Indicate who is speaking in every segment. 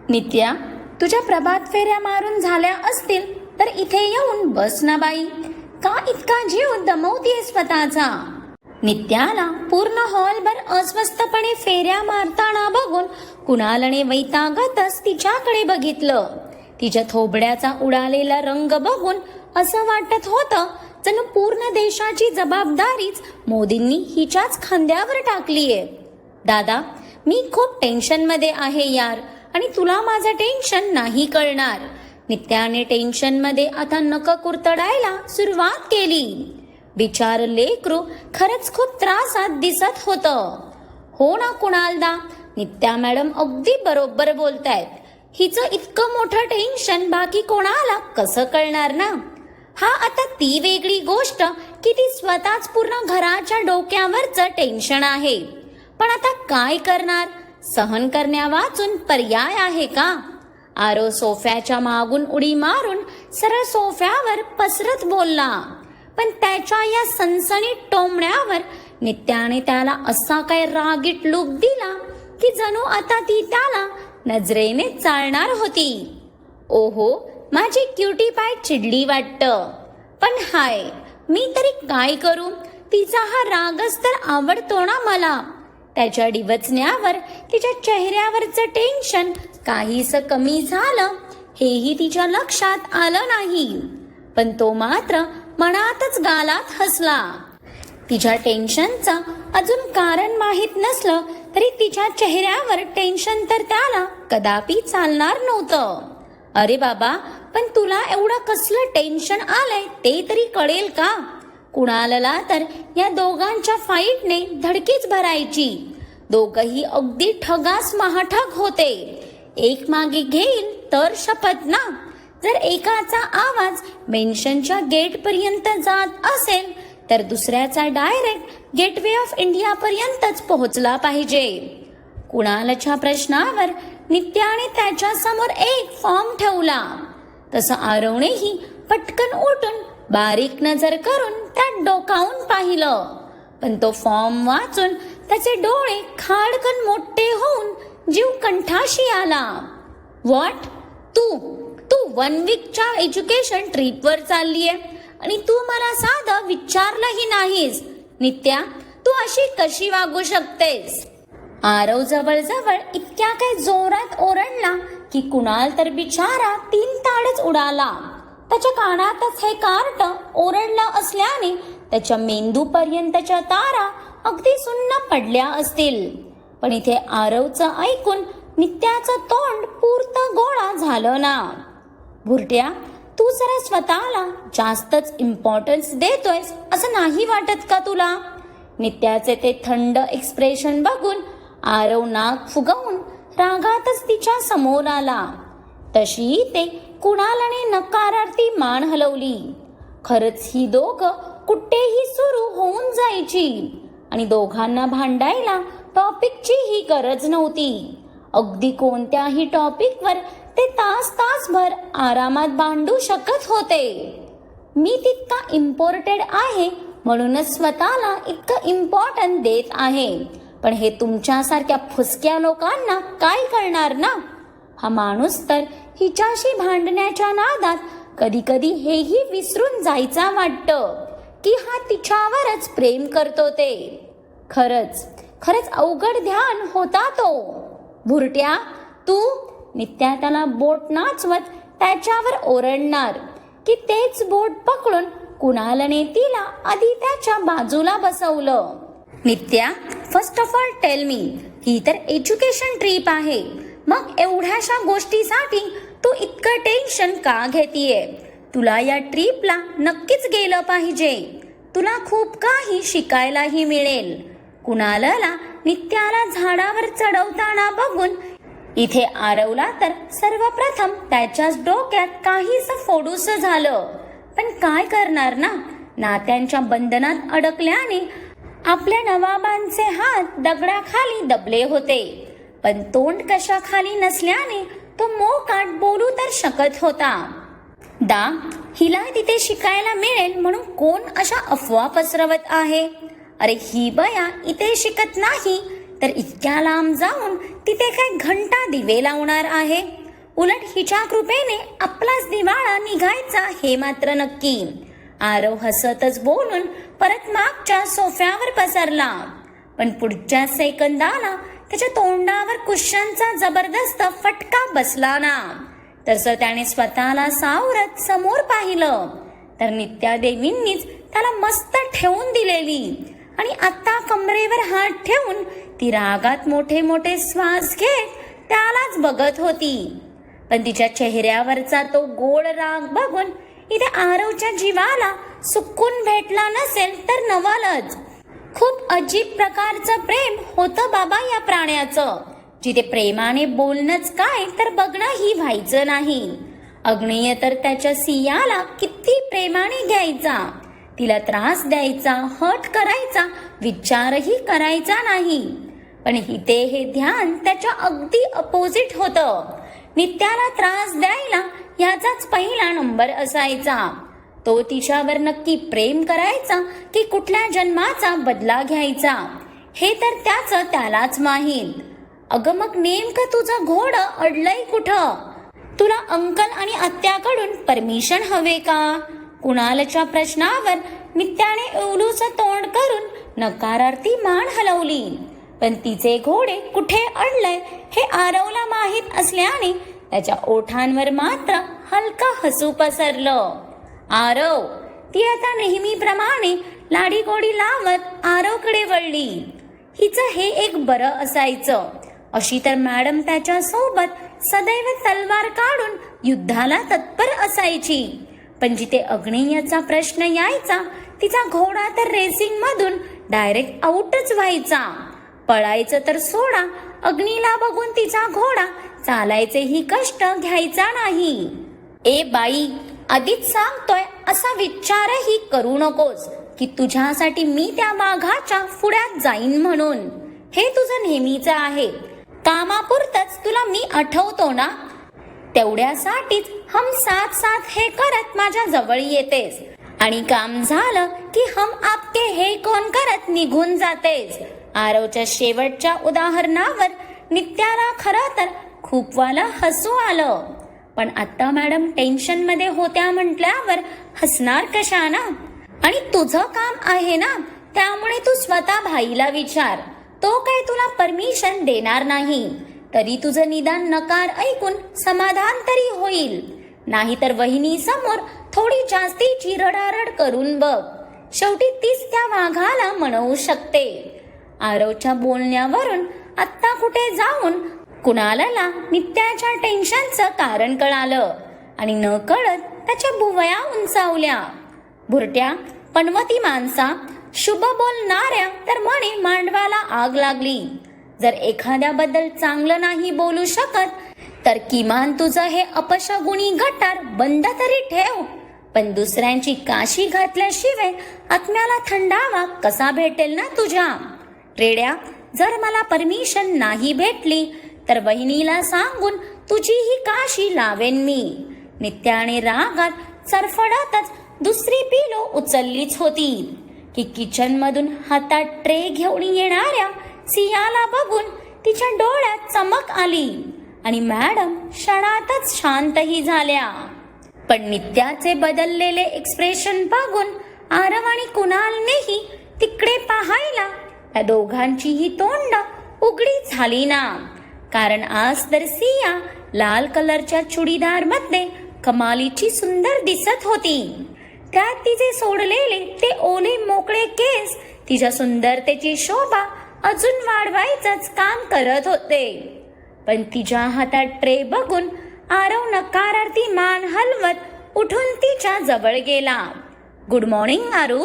Speaker 1: नित्या, तुझ्या प्रभात फेऱ्या मारून झाल्या असतील तर इथे येऊन बस ना बाई. का इतका जीव दमवतीये स्वतःचा? नित्याला पूर्ण हॉलभर अस्वस्थपणे फेऱ्या मारताना बघून कुणालने वैतागतच तिच्याकडे बघितलं. तिच्या थोबड्याचा उडालेला रंग बघून असं वाटत होतं जणू पूर्ण देशाची जबाबदारीच मोदींनी हिच्याच खांद्यावर टाकलीये. दादा, मी खूप टेन्शनमध्ये आहे यार, आणि तुला माझं टेन्शन नाही कळणार. नित्याने टेन्शनमध्ये आता नकं कुरतडायला सुरुवात केली. बिचार लेकरू खरंच खूप त्रासात दिसत होतं. हो ना कुणालदा, नित्या मॅडम अगदी बरोबर बोलतायत. हिचं इतकं मोठं टेन्शन बाकी कोणाला कसं कळणार ना. हा आता ती वेगळी गोष्ट की ती स्वतःच पूर्ण घराच्या डोक्यावरचं टेन्शन आहे. पण आता काय करणार? सहन करण्यावाचून पर्याय आहे का? आरो सोफ्याच्या मागून उडी मारून सरळ सोफ्यावर पसरत बोलला. पण त्याच्या या सनसनीत टोमण्यावर नित्याने त्याला असा काय रागीट लूक दिला की जणू आता ती त्याला नजरेने चालणार होती. ओहो, माझी क्युटी पाय चिडली वाटतं. पण हाय, मी तरी काय करू? तिचा हा रागच तर आवडतो ना मला. त्याच्या डिवचण्यावर तिच्या चेहऱ्यावरचं टेन्शन काहीस कमी झालं हेही तिच्या लक्षात आलं नाही. पण तो मात्र मनातच गालात हसला. तिच्या टेन्शनचं अजून कारण माहीत नसलं तरी तिच्या चेहऱ्यावर टेन्शन तर त्याला कदापि चालणार नव्हतं. अरे बाबा, पण तुला एवढं कसलं टेन्शन आलंय ते तरी कळेल का? कुणालला तर या दोघांच्या फाईटने धडकीच भरायची. दोघही अगदी ठगास महाठग होते. एक मागे घेईल तर शपथ ना. जर एकाचा आवाज मेन्शनच्या गेट पर्यंत जात असेल तर दुसऱ्याचा डायरेक्ट गेटवे ऑफ इंडिया पर्यंतच पोहोचला पाहिजे. कुणालच्या प्रश्नावर नित्याने त्याच्या समोर एक फॉर्म ठेवला. तसं आरवनेही पटकन उठून बारीक नजर करून त्यात डोकावून पाहिलं. पण तो फॉर्म वाचून त्याचे डोळे खाडकन मोठे होऊन जीव कंठाशी आला. व्हॉट? तू 1 वीकच्या एज्युकेशन ट्रिपवर चाललीये आणि तू मला साधं विचारलंही नाहीस. नित्या, तू अशी कशी वागू शकतेस? आरव जवळजवळ इतक्या काय जोरात ओरडला की कुणाल तर बिचारा 3 ताडच उडाला. त्याच्या कानातच हे कार्ट ओरडलं असल्याने त्याच्या मेंदूपर्यंतच्या तारा अगदी सुन्न पडल्या असतील. पण इथे आरवचं ऐकून नित्याचं तोंड पुरतं गोळा झालं ना. भुरट्या, तू जरा स्वतःला जास्तच इम्पॉर्टन्स देतोयस असं नाही वाटत का तुला? नित्याचे ते थंड एक्सप्रेशन बघून आरव नाक फुगवून रागातच तिच्या समोर आला. तशी ते कुणालने नकारार्थी मान हलवली. खरंच ही दोघं कुठेही सुरू होऊन जायची आणि दोघांना भांडायला टॉपिकची ही गरज नव्हती. अगदी कोणत्याही टॉपिकवर ते तासभर आरामात भांडू शकत होते. मी तितका इम्पॉर्टंट आहे म्हणूनच स्वतःला इतकं इम्पॉर्टंट देत आहे. पण हे तुमच्यासारख्या फुसक्या लोकांना काय कळणार ना. हा माणूस तर हिच्याशी भांडण्याच्या नादात कधी कधी हेही विसरून जायचा वाटतं की हा तिच्यावरच प्रेम करतो ते. खरंच अवघड ध्यान होता तो. भुरट्या, तू? नित्या त्याला बोट नाचवत त्याच्यावर ओरडणार की तेच बोट पकडून कुणालने तिला आधी त्याच्या बाजूला बसवलं. Nitya, first of all tell me, ही तर एज्युकेशन ट्रिप आहे. मग एवढ्याशा गोष्टीसाठी तू इतकं टेन्शन का घेतीये? तुला या ट्रिपला नक्कीच गेलं पाहिजे. तुला खूप काही शिकायलाही मिळेल. कुणालला नित्याला झाडावर चढवताना बघून इथे आरवला तर सर्वप्रथम त्याच्याच डोक्यात काहीसं फोडूस झालं. पण काय करणार ना, नात्यांच्या बंधनात अडकल्याने आपल्या नवाबांचे हात दगडाखाली दबले होते. पण तोंड कशाखाली नसल्याने तो मोकाट बोलू तर शकत होता. हिला तिथे शिकायला मिळेल म्हणून कोण अशा अफवा पसरवत आहे? अरे ही बया इथे शिकत नाही तर इतक्या लांब जाऊन तिथे काय घंटा दिवे लावणार आहे? उलट हिच्या कृपेने आपलाच दिवाळा निघायचा हे मात्र नक्की. आरव हसतच बोलून परत मागच्या सोफ्यावर पसरला. पण पुढच्या सेकंदाला त्याच्या तोंडावर कुशनचा जबरदस्त फटका बसला ना. तसं त्याने स्वतःला सावरत समोर पाहिलं तर नित्या देवींनीच त्याला मस्त ठेवून दिलेली आणि आता कमरेवर हात ठेवून ती रागात मोठे मोठे श्वास घेत त्यालाच बघत होती. पण तिच्या चेहऱ्यावरचा तो गोड राग बघून इथे आरवच्या जीवाला सुकून भेटला नसेल तर नवलच. खूप अजीब प्रकारचं प्रेम होतं बाबा या प्राण्याचं, जिथे प्रेमाने बोलणंच काय तर बघणंही व्हायचं नाही. अग्नेय तर त्याच्या सियाला किती प्रेमाने घ्यायचा, तिला त्रास द्यायचा, हट करायचा, विचारही करायचा नाही. पण इथे हे ध्यान त्याच्या अगदी अपोजिट होतं. नित्याला त्रास द्यायला याचाच पहिला नंबर असायचा. तो तिच्यावर नक्की प्रेम करायचा की कुठल्या जन्माचा बदला घ्यायचा हे तर त्याचं त्यालाच माहीत. अगं मग नेमकं तुझं घोडं अडलंय कुठं? तुला अंकल आणि आत्याकडून परमिशन हवे का? कुणालच्या प्रश्नावर नित्याने उलूचं तोंड करून नकारार्थी मान हलवली. पण तिचे घोडे कुठे अडलंय हे आरवला माहीत असल्याने त्याच्या ओठांवर मात्र हलका हसू पसरलं. आरव, ती आता नेहमीप्रमाणे लाडीगोडी लावत आरवकडे वळली. हिचं हे एक बरं असायचं, अशी तर मॅडम त्याच्या सोबत सदैव तलवार काढून युद्धाला तत्पर असायची. पण जिथे अग्नेयचा प्रश्न यायचा तिचा घोडा तर रेसिंग मधून डायरेक्ट आउटच व्हायचा. पळायचं तर सोडा, अग्नीला बघून तिचा घोडा चालायचेही कष्ट घ्यायचा नाही. ए बाई, आधीच सांगतोय असा विचारही करू नकोस की तुझ्यासाठी मी त्या वाघाच्या पुढ्यात जाईन म्हणून. हे तुझं नेहमीचं आहे. कामापुरतच तुला मी आठवतो ना, तेवढ्यासाठीच हम साथ साथ हे करत माझ्या जवळ येतेस आणि काम झालं की हम आपके हे कोण करत निघून जातेस. आरवच्या शेवटच्या उदाहरणावर नित्याला खरं तर खूप वाला हसू आलं. पण आता मॅडम टेन्शन मध्ये होत्या म्हटल्यावर हसणार कशाना? आणि तुझं काम आहे ना, त्यामुळे तू स्वतः भाईला विचार, तो काय तुला परमिशन देणार नाही. तरी तुझं निदान नकार ऐकून समाधान तरी होईल. नाहीतर वहिनी समोर थोडी जास्तीची रडारड करून बघ, शेवटी तीच त्या वाघाला म्हणवू शकते. आरवच्या बोलण्यावरून आत्ता कुठे जाऊन कुणालला नित्याच्या टेन्शनचं कारण कळालं आणि न कळत त्याच्या भुवया उंचावल्या. भुरट्या पनवती माणसा, शुभ बोलणाऱ्या तर म्हणे मांडवाला आग लागली. जर एखाद्याबद्दल चांगलं नाही बोलू शकत तर किमान तुझं हे अपशगुणी गटार बंद तरी ठेव. पण दुसऱ्यांची काशी घातल्याशिवाय आत्म्याला थंडावा कसा भेटेल ना तुझ्या? रेड्या, जर मला परमिशन नाही भेटली तर वहिनीला सांगून तुझी ही काशी लावेन मी. नित्याने रागात चरफडतच दुसरी पिलो उचललीच होती की किचन मधून हातात ट्रे घेऊन येणाऱ्या सियाला बघून तिच्या डोळ्यात चमक आली आणि मॅडम क्षणातच शांतही झाल्या. पण नित्याचे बदललेले एक्सप्रेशन बघून आरव आणि कुणालनेही तिकडे पाहायला त्या दोघांचीही तोंड उघडी झाली ना. कारण आज तर सिया लाल कलरच्या चुडीदार मध्ये कमालीची सुंदर दिसत होती. त्यात तिचे सोडलेले ते ओले मोकळे केस तिच्या सुंदरतेची शोभा अजून वाढवायचंच काम करत होते. पण तिच्या हातात ट्रे बघून आरव नकारार्थी मान हलवत उठून तिच्या जवळ गेला. गुड मॉर्निंग आरू.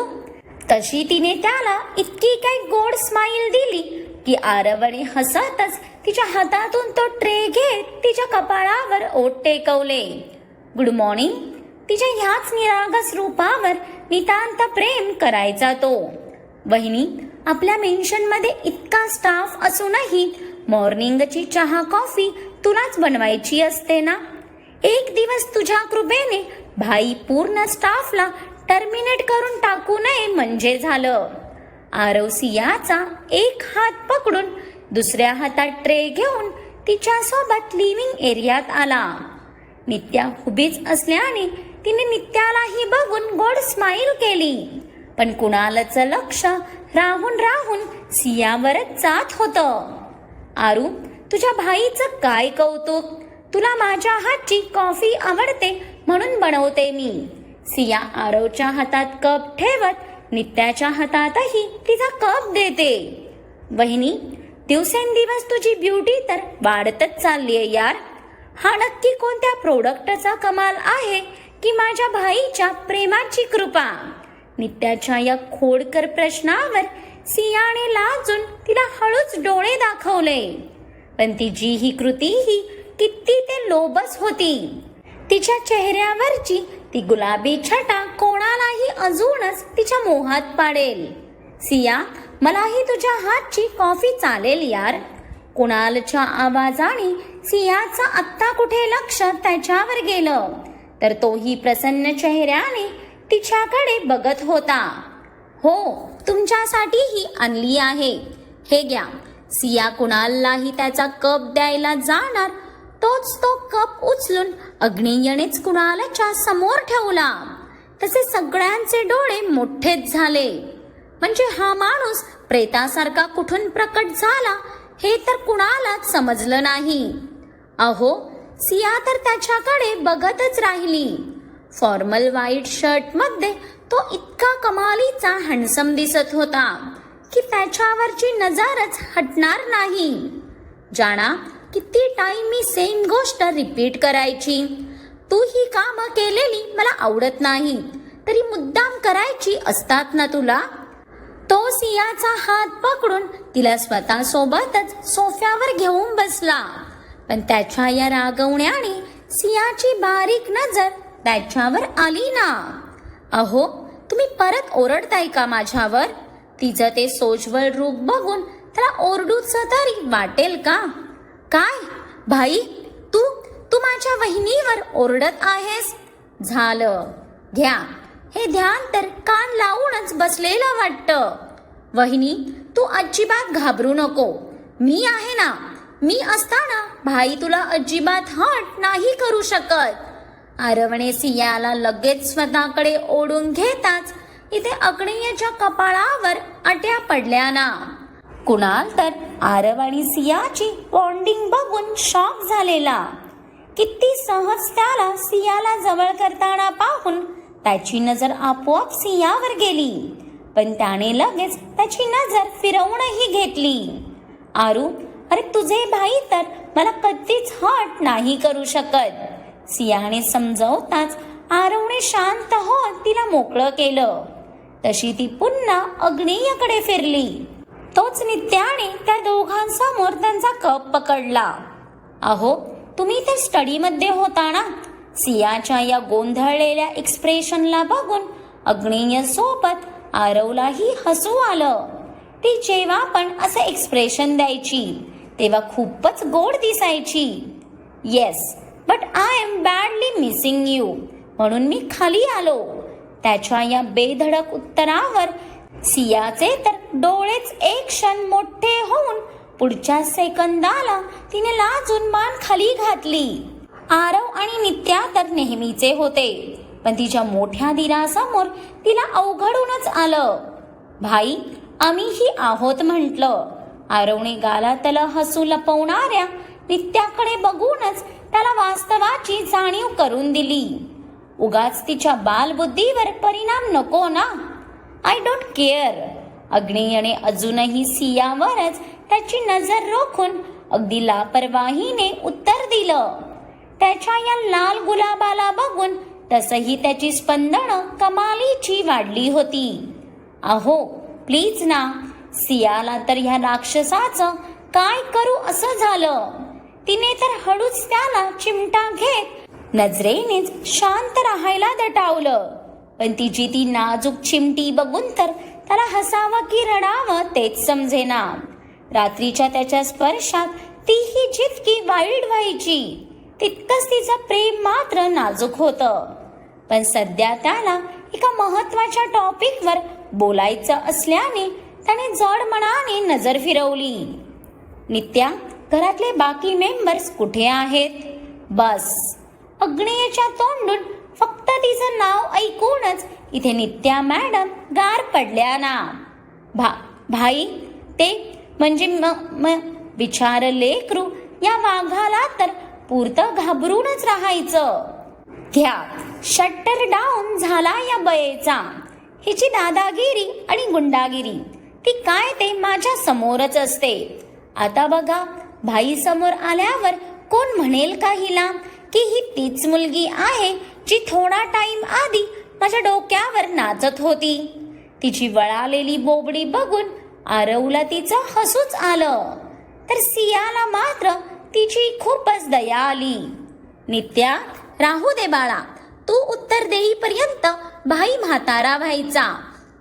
Speaker 1: तशी तिने त्याला इतकी काही गोड स्माइल दिली की आरवने हसतच तिच्या हातातून तो ट्रे घेत तिच्या कपाळावर ओठ टेकवले. Good morning. तिच्या ह्याच निरागस रूपावर नितांत प्रेम करायचा तो. वहिनी, आपल्या मेन्शन मध्ये इतका स्टाफ असूनही मॉर्निंगची चहा कॉफी तुलाच बनवायची असते ना. एक दिवस तुझ्या कृपेने भाई पूर्ण स्टाफला टर्मिनेट करून टाकू नये म्हणजे झालं. आरव सियाचा एक हात पकडून दुसऱ्या हातात ट्रे घेऊन तिच्या सोबत लिव्हिंग एरियात आला. नित्या उभीच असल्याने तिने नित्यालाही बघून गोड स्माईल केली. पण कुणालचं लक्ष राहून राहून सियावरच जात होतं. आरू, तुझ्या भाईचं काय कौतुक. तुला माझ्या हातची कॉफी आवडते म्हणून बनवते मी. सिया आरवच्या हातात कप ठेवत नित्याच्या हातातही तिचा कप देते. वहिनी, दिवसेंदिवस तुझी ब्युटी तर वाढतच चाललीये यार. हा नक्की कोणत्या प्रोडक्टचा कमाल आहे की माझ्या भाईच्या प्रेमाची कृपा. नित्याच्या या खोडकर प्रश्नावर सियाने लाजून तिला हळूच डोळे दाखवले. पण तिची ही कृतीही किती ते लोबस होती. तिच्या चेहऱ्यावरची ती गुलाबी छटा कोणालाही अजूनच तिच्या मोहात पाडेल. सिया, मलाही तुझ्या हातची कॉफी चालेल यार. कुणालच्या आवाजाने सियाचं आत्ता कुठे लक्ष त्याच्यावर गेलं, तर तोही प्रसन्न चेहऱ्याने तिच्याकडे बघत होता. हो, तुमच्यासाठीही आणली आहे. हे घ्या. सिया कुणाललाही त्याचा कप द्यायला जाणार तोच तो कप उचलून अग्नेयनेच कुणालच्या समोर ठेवला. तसे सगळ्यांचे डोळे मोठेच झाले. म्हणजे हा माणूस प्रेतासारखा कुठून प्रकट झाला हे तर कुणालाच समजलं नाही. अहो, सिया तर त्याच्याकडे बघतच राहिली. फॉर्मल व्हाईट शर्ट मध्ये तो इतका कमालीचा हँडसम दिसत होता की त्याच्यावरची नजरच हटणार नाही. जाणा, किती टाइम मी सेम गोष्ट रिपीट करायची. तू ही कामं केलेली मला आवडत नाही, तरी मुद्दाम करायची असतात ना तुला. तो सियाचा हात पकडून तिला स्वतःसोबतच सोफ्यावर घेऊन बसला. पण त्याच्या या रागवण्याने सियाची बारीक नजर त्याच्यावर आली ना. अहो, तुम्ही परत ओरडताय का माझ्यावर. तिचं ते सोज्वल रूप बघून त्याला ओरडूच तरी वाटेल का. काय भाई, तू तू माझ्या वहिनीवर ओरडत आहेस. झालं, घ्या. हे ध्यान तर कान लावूनच बसलेलं वाटतं. वहिनी, तू अजिबात घाबरू नको. मी आहे ना. मी असताना भाई तुला अजिबात हट नाही करू शकत. आरवने सियाला लगेच स्वतःकडे ओढून घेताच इथे अग्नेयच्या कपाळावर अट्या पडल्या ना. कुणाल तर आरव आणि सियाची बॉन्डिंग बघून शॉक झालेला. किती सहज त्याला सियाला जवळ करताना पाहून त्याची नजर आपोआप सियावर गेली. पण त्याने लगेच त्याची नजर फिरवूनही घेतली. आरू, अरे तुझे भाई तर मला कधीच हट नाही करू शकत. सियाने समजवताच आरवने शांत होत तिला मोकळं केलं. तशी ती पुन्हा अग्नेयकडे फिरली. तोच नित्याने त्या दोघांसमोर त्यांचा कप पकडला. अहो, तुम्ही ते स्टडीमध्ये होता ना. सियाच्या या गोंधळलेल्या एक्सप्रेशनला बघून अग्नेय सोबत आरवलाही हसू आलं. ती जेव्हा पण असं एक्सप्रेशन द्यायची तेव्हा खूपच गोड दिसायची. Yes, but I am badly missing you, म्हणून मी खाली आलो. त्याच्या या बेधडक उत्तरावर सियाचे तर डोळेच एक क्षण मोठे होऊन पुढच्या सेकंदाला तिने लाजून मान खाली घातली. आरव आणि नित्या तर नेहमीचे होते, पण तिच्या मोठ्या दिरासमोर तिला अवघडूनच आलं. भाई, आम्हीही आहोत म्हटलं. आरवने गालातलं हसू लपवणाऱ्या नित्याकडे बघूनच त्याला वास्तवाची जाणीव करून दिली. उगाच तिच्या बालबुद्धीवर परिणाम नको ना. I don't care. अग्नेयने अजूनही सियावरच त्याची नजर रोखून अगदी लापरवाहीने उत्तर दिलं. त्याच्या या लाल गुलाबाला बघून तसही त्याची स्पंदनं कमालीची वाढली होती. अहो प्लीज ना. सियाला तर ह्या राक्षसाचं काय करू असं झालं. तिने तर हळूच त्याला चिमटा घेत नजरेनेच शांत राहायला दटावलं. पण तिची ती नाजूक चिमटी बघून तर त्याला हसावं की रडावं तेच समजेना. रात्रीच्या त्याच्या स्पर्शात तीही जितकी वाईल्ड व्हायची तितकंच तिचं प्रेम मात्र नाजूक होतं. पण सध्या त्याला एका महत्वाच्या टॉपिकवर बोलायचं असल्याने त्याने जड मनाने नजर फिरवली. नित्या, घरातले बाकी मेंबर्स कुठे आहेत? बस. अग्नेयच्या तोंडून फक्त तिचं नाव ऐकूनच इथे नित्या मॅडम गार पडल्या ना. भाई ते म्हणजे विचार लेकरू, या वाघाला तर पुरतं घाबरूनच राहायचं. घ्या, शट्टर डाऊन झाला या बयेचा. हिची दादागिरी आणि गुंडागिरी ती काय ते माझ्या समोरच असते. आता बघा, भाई समोर आल्यावर कोण म्हणेल का हिला की ही तीच मुलगी आहे जी थोडा टाइम आधी माझ्या डोक्यावर नाचत होती. तिची वळालेली बोबडी बघून आरवला तिचं हसूच आलं, तर सियाला मात्र तिची खूपच दया आली. नित्या, राहू दे बाळा, तू उत्तर देईपर्यंत भाई म्हातारा व्हायचा.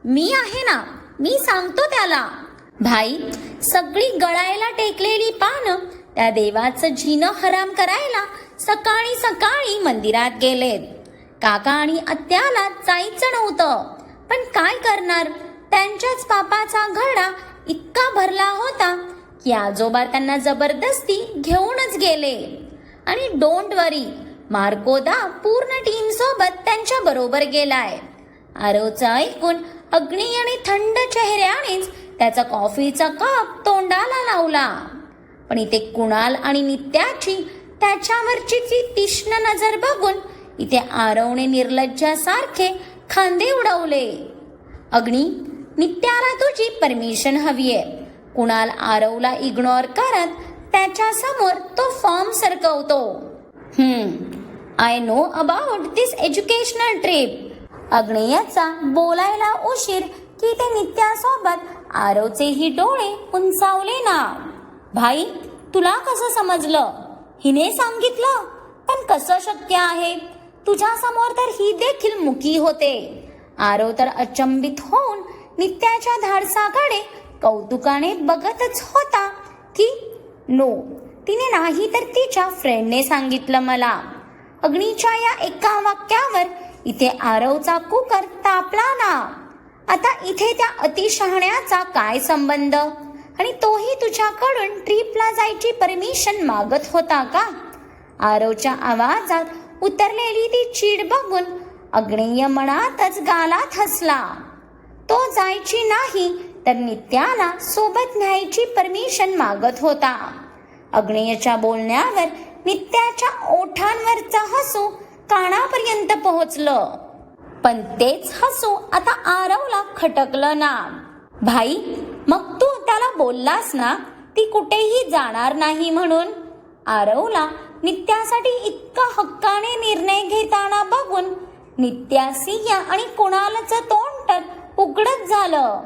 Speaker 1: मी आहे ना, मी सांगतो त्याला. भाई सगळी गळायला टेकलेली पानं त्या देवाचं जिनं हराम करायला सकाळी सकाळी मंदिरात गेलेत. काका आणि आत्याला जायचं नव्हतं, पण काय करणार, त्यांच्याच पापाचा घडा इतका भरला होता की आजोबा त्यांना जबरदस्ती घेऊनच गेले. आणि डोंट वरी, मार्कोदा पूर्ण टीम सोबत त्यांच्या बरोबर गेलाय. आरवचं ऐकून अग्नी आणि थंड चेहऱ्यानेच त्याचा कॉफीचा कप तोंडाला लावला. पण इथे कुणाल आणि नित्याची त्याच्यावरची ती तीक्ष्ण नजर बघून इथे आरवने निर्लज्जासारखे खांदे उडवले. अग्नी, नित्याला तुझी परमिशन हवीये. कुणाल आरवला इग्नोर करत त्याच्या समोर तो फॉर्म सरकवतो. I know about this educational trip. अग्नेयचा बोलायला उशीर की ते नित्यासोबत आरवचेही डोळे उंचावले ना. भाई, तुला कसं समजलं? हिने सांगितलं, पण कसं शक्य आहे? तुझ्या समोर तर ही देखील मुकी होते. आरव तर अचंबित होऊन नित्याच्या धाडसाकडे कौतुकाने बघतच होता की नो, तिने नाही तर तिच्या फ्रेंडने सांगितलं मला. अग्नीच्या या एका वाक्यावर इथे आरवचा कुकर तापला ना. आता इथे त्या अतिशहाण्याचा काय संबंध? आणि तोही तुझ्याकडून ट्रिपला जायची परमिशन मागत होता का? आरवच्या आवाजात उतरलेली ती चीड बघून अग्नेय मनातच गालात हसला. तो जायची नाही तर नित्याला सोबत न्यायची परमिशन मागत होता. अग्नेयच्या बोलण्यावर नित्याच्या ओठांवरचं हसू कानापर्यंत पोहोचलं. पण तेच हसू आता आरवला खटकलं ना. भाई, मग तू त्याला बोललास ना ती कुठेही जाणार नाही म्हणून? आरवला नित्यासाठी इतका हक्काने निर्णय घेताना बघून नित्या, सिया आणि कुणालचं तोंड तर उघडच झालं.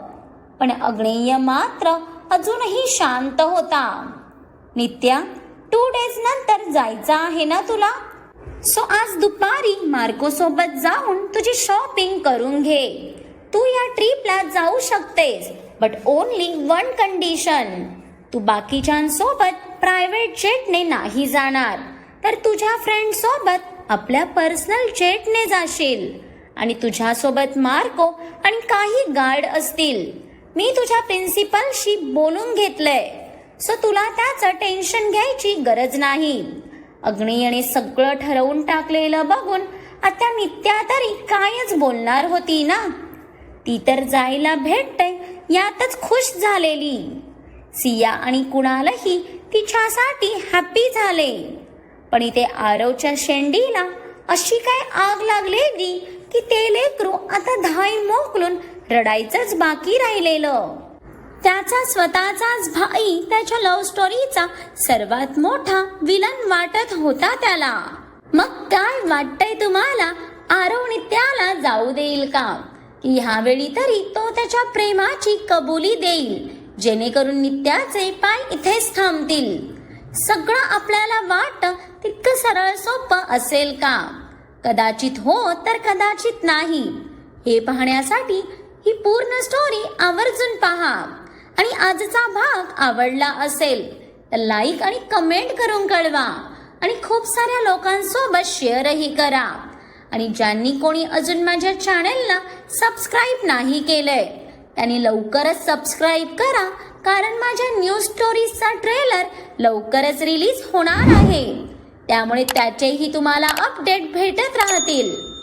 Speaker 1: पण अग्नेय मात्र अजूनही शांत होता. नित्या, 2 days नंतर जायचं आहे ना तुला? सो आज दुपारी मार्को सोबत जाऊन तुझी शॉपिंग करून घे. तू या ट्रिपला जाऊ शकतेस, बट ओनली 1 कंडिशन. तू बाकीच्यांसोबत प्रायव्हेट जेटने नाही जाणार, तर तुझ्या फ्रेंड सोबत आपल्या पर्सनल जेटने जाशील. आणि तुझ्यासोबत मार्को आणि काही गार्ड असतील. मी तुझ्या प्रिन्सिपलशी बोलून घेतलंय, सो तुला त्याचं टेन्शन घ्यायची गरज नाही. अग्नेयने सगळं ठरवून टाकलेलं बघून आता नित्या तरी कायच बोलणार होती ना. ती तर जायला भेटतंय यातच खुश झालेली. सिया आणि कुणालही तिच्यासाठी हॅपी झाले. पण इथे आरवच्या शेंडीला अशी काय आग लागलेली की ते लेकरू आता धाय मोकलून रडायचंच बाकी राहिलेलं. त्याचा स्वतःचाच भाई त्याच्या लव्ह स्टोरीचा सर्वात मोठा विलन वाटत होता त्याला. मग काय वाटतंय तुम्हाला? आरव नित्याला जाऊ देईल का? की ह्यावेळी तरी तो त्याच्या प्रेमाची कबुली देईल, जेणेकरून नित्याचे पाय इथेच थांबतील? सगळं आपल्याला वाटतं तितकं सरळ सोपं असेल का? कदाचित हो तर कदाचित नाही. हे पाहण्यासाठी ही पूर्ण स्टोरी आवर्जून पहा. आणि आजचा भाग आवडला असेल तर लाईक आणि कमेंट करून कळवा. आणि खूप साऱ्या लोकांसोबत शेअरही करा. आणि ज्यांनी कोणी अजून माझ्या चॅनेलला सबस्क्राईब नाही केलंय त्यांनी लवकरच सबस्क्राईब करा, कारण माझ्या न्यू स्टोरीजचा ट्रेलर लवकरच रिलीज होणार आहे. त्यामुळे त्याचेही तुम्हाला अपडेट भेटत राहतील.